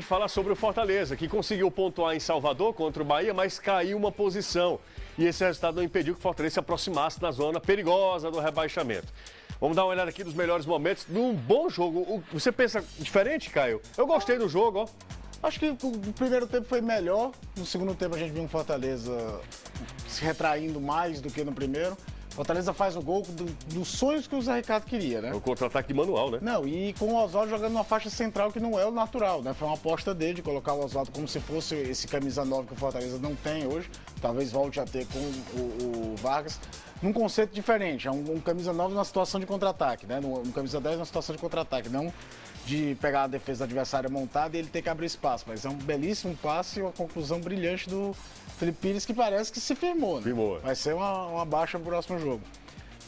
Falar sobre o Fortaleza, que conseguiu pontuar em Salvador contra o Bahia, mas caiu uma posição. E esse resultado não impediu que o Fortaleza se aproximasse da zona perigosa do rebaixamento. Vamos dar uma olhada aqui nos melhores momentos de um bom jogo. Você pensa diferente, Caio? Eu gostei do jogo, ó. Acho que o primeiro tempo foi melhor. No segundo tempo a gente viu um Fortaleza se retraindo mais do que no primeiro. Fortaleza faz o gol dos sonhos que o Zé Ricardo queria, né? É o contra-ataque manual, né? Não, e com o Oswaldo jogando numa faixa central que não é o natural, né? Foi uma aposta dele de colocar o Oswaldo como se fosse esse camisa 9 que o Fortaleza não tem hoje. Talvez volte a ter com o Vargas. Num conceito diferente, é um camisa 9 na situação de contra-ataque, né? Um camisa 10 na situação de contra-ataque, não de pegar a defesa adversária montada e ele ter que abrir espaço. Mas é um belíssimo passe e uma conclusão brilhante do Felipe Pires, que parece que se firmou, né? Firmou. Vai ser uma baixa pro próximo jogo.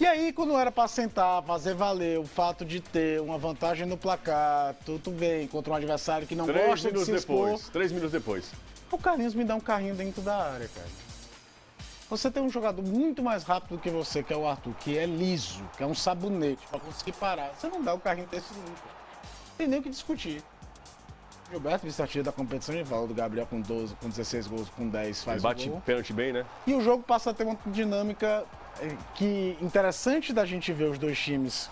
E aí, quando era para sentar, fazer valer o fato de ter uma vantagem no placar, tudo bem, contra um adversário que não gosta de se expor... 3 minutos depois. O Carlinhos me dá um carrinho dentro da área, cara. Você tem um jogador muito mais rápido do que você, que é o Arthur, que é liso, que é um sabonete, para conseguir parar. Você não dá o carrinho desse nunca. Não tem nem o que discutir. Gilberto, vice-artilheiro da competição, ele falou do Gabriel com 12, com 16 gols, com 10 faz Ele bate o gol. pênalti bem, né? E o jogo passa a ter uma dinâmica que interessante da gente ver os dois times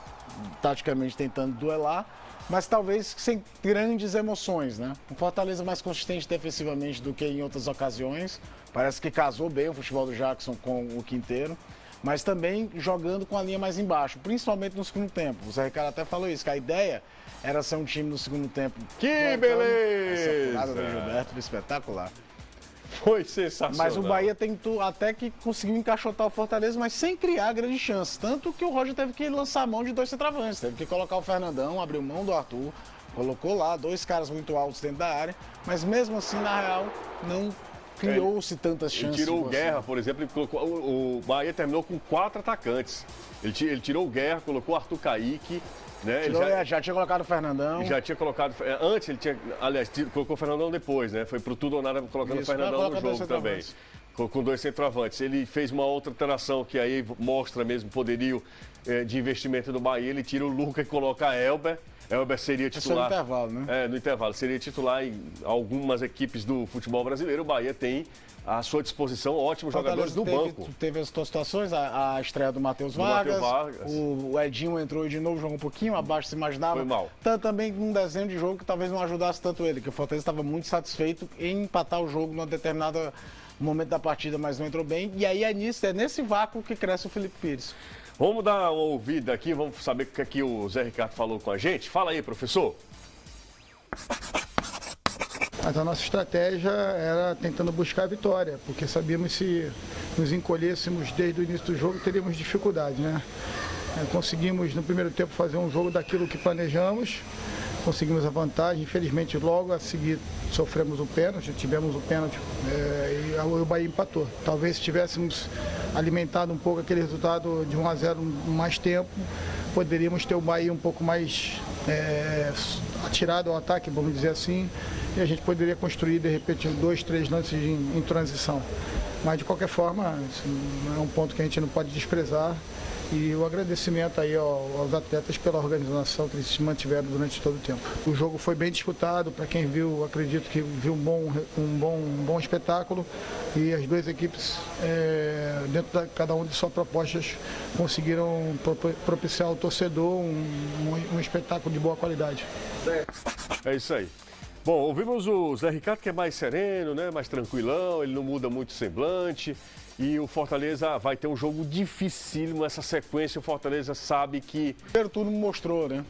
taticamente tentando duelar, mas talvez sem grandes emoções, né? Um Fortaleza mais consistente defensivamente do que em outras ocasiões. Parece que casou bem o futebol do Jackson com o Quinteiro, mas também jogando com a linha mais embaixo, principalmente no segundo tempo. O Zé Ricardo até falou isso, que a ideia era ser um time no segundo tempo. Que beleza! Essa furada do Gilberto foi espetacular. Foi sensacional. Mas o Bahia tentou até que conseguiu encaixotar o Fortaleza, mas sem criar grandes chances. Tanto que o Roger teve que lançar a mão de dois centroavantes. Teve que colocar o Fernandão, abriu mão do Arthur, colocou lá dois caras muito altos dentro da área. Mas mesmo assim, na real, não criou-se tantas chances. Ele tirou o Guerra, por exemplo, ele colocou, o Bahia terminou com 4 atacantes. Ele tirou o Guerra, colocou o Arthur Caíque. Né? Já tinha colocado o Fernandão. Já tinha colocado. Antes ele tinha. Aliás, colocou o Fernandão depois, né? Foi pro tudo ou nada colocando o Fernandão no jogo também. Com 2 centroavantes. Ele fez uma outra alteração que aí mostra mesmo o poderio de investimento do Bahia. Ele tira o Lucas e coloca a Elber. Elber seria titular. No intervalo, né? No intervalo. Seria titular em algumas equipes do futebol brasileiro. O Bahia tem à sua disposição ótimos jogadores do banco. Teve as duas situações, a estreia do Matheus Vargas. O Edinho entrou de novo, jogou um pouquinho abaixo, se imaginava. Foi mal. Também num desenho de jogo que talvez não ajudasse tanto ele, que o Fortaleza estava muito satisfeito em empatar o jogo num determinado momento da partida, mas não entrou bem. E aí é nesse vácuo que cresce o Felipe Pires. Vamos dar uma ouvida aqui, vamos saber o que aqui o Zé Ricardo falou com a gente. Fala aí, professor. Mas a nossa estratégia era tentando buscar a vitória, porque sabíamos se nos encolhêssemos desde o início do jogo, teríamos dificuldade, né? Conseguimos no primeiro tempo fazer um jogo daquilo que planejamos, conseguimos a vantagem, infelizmente logo a seguir sofremos o pênalti, tivemos o pênalti e o Bahia empatou. Talvez se tivéssemos alimentado um pouco aquele resultado de 1-0 mais tempo, poderíamos ter o Bahia um pouco mais atirado ao ataque, vamos dizer assim, e a gente poderia construir de repente 2, 3 lances em transição. Mas de qualquer forma, é um ponto que a gente não pode desprezar. E o agradecimento aí aos atletas pela organização que eles se mantiveram durante todo o tempo. O jogo foi bem disputado, para quem viu, acredito que viu um bom espetáculo. E as duas equipes, dentro de cada uma de suas propostas, conseguiram propiciar ao torcedor um espetáculo de boa qualidade. É isso aí. Bom, ouvimos o Zé Ricardo, que é mais sereno, né? Mais tranquilão, ele não muda muito o semblante. E o Fortaleza vai ter um jogo dificílimo, essa sequência. O Fortaleza sabe que... O primeiro turno mostrou, né?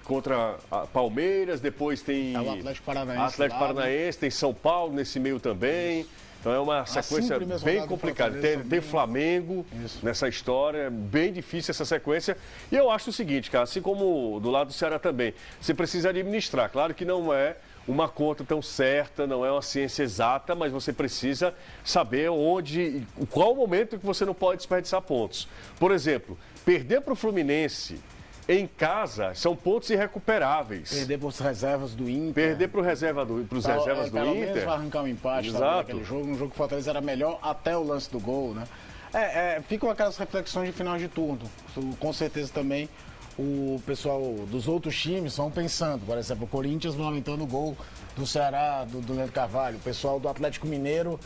Contra a Palmeiras, depois tem... o Atlético Paranaense. Atlético Paranaense, tem São Paulo nesse meio também. Então é uma sequência bem complicada. Tem Flamengo nessa história, bem difícil essa sequência. E eu acho o seguinte, cara, assim como do lado do Ceará também, você precisa administrar. Claro que não é uma conta tão certa, não é uma ciência exata, mas você precisa saber qual o momento que você não pode desperdiçar pontos. Por exemplo, perder para o Fluminense em casa são pontos irrecuperáveis. Perder para as reservas do Inter. Perder para os reservas do Inter. Pelo menos vai arrancar um empate. Exato. Um jogo que o Fortaleza era melhor até o lance do gol, né? Ficam aquelas reflexões de final de turno. Com certeza também o pessoal dos outros times vão pensando. Por exemplo, o Corinthians lamentando o gol do Ceará, do Leandro Carvalho. O pessoal do Atlético Mineiro,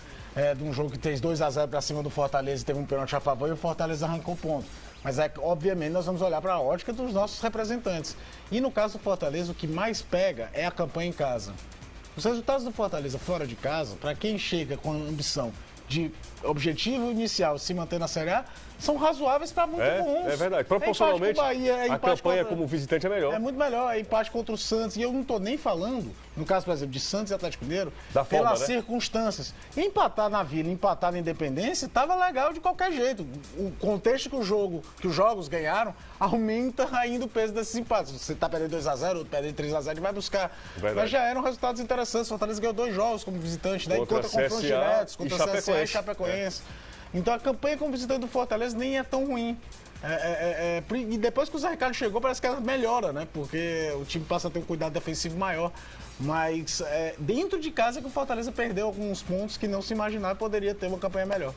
de um jogo que fez 2-0 para cima do Fortaleza e teve um pênalti a favor e o Fortaleza arrancou ponto. Mas, obviamente, nós vamos olhar para a ótica dos nossos representantes. E no caso do Fortaleza, o que mais pega é a campanha em casa. Os resultados do Fortaleza fora de casa, para quem chega com a ambição de objetivo inicial se manter na Série A, são razoáveis para muito bons. É verdade. Proporcionalmente, a campanha como visitante é melhor. É muito melhor. É empate contra o Santos. E eu não estou nem falando, no caso, por exemplo, de Santos e Atlético Mineiro, pelas circunstâncias. Empatar na Vila, empatar na Independência, estava legal de qualquer jeito. O contexto que os jogos ganharam aumenta ainda o peso desses empates. Você está perdendo 2-0, outro perdendo 3-0, ele vai buscar. Verdade. Mas já eram resultados interessantes. O Fortaleza ganhou 2 jogos como visitante, daí contra confrontos diretos, contra o CSA e Chapecoense. Então a campanha como visitante do Fortaleza nem é tão ruim. E depois que o Zé Ricardo chegou, parece que ela melhora, né? Porque o time passa a ter um cuidado defensivo maior. Mas dentro de casa é que o Fortaleza perdeu alguns pontos que não se imaginava poderia ter uma campanha melhor.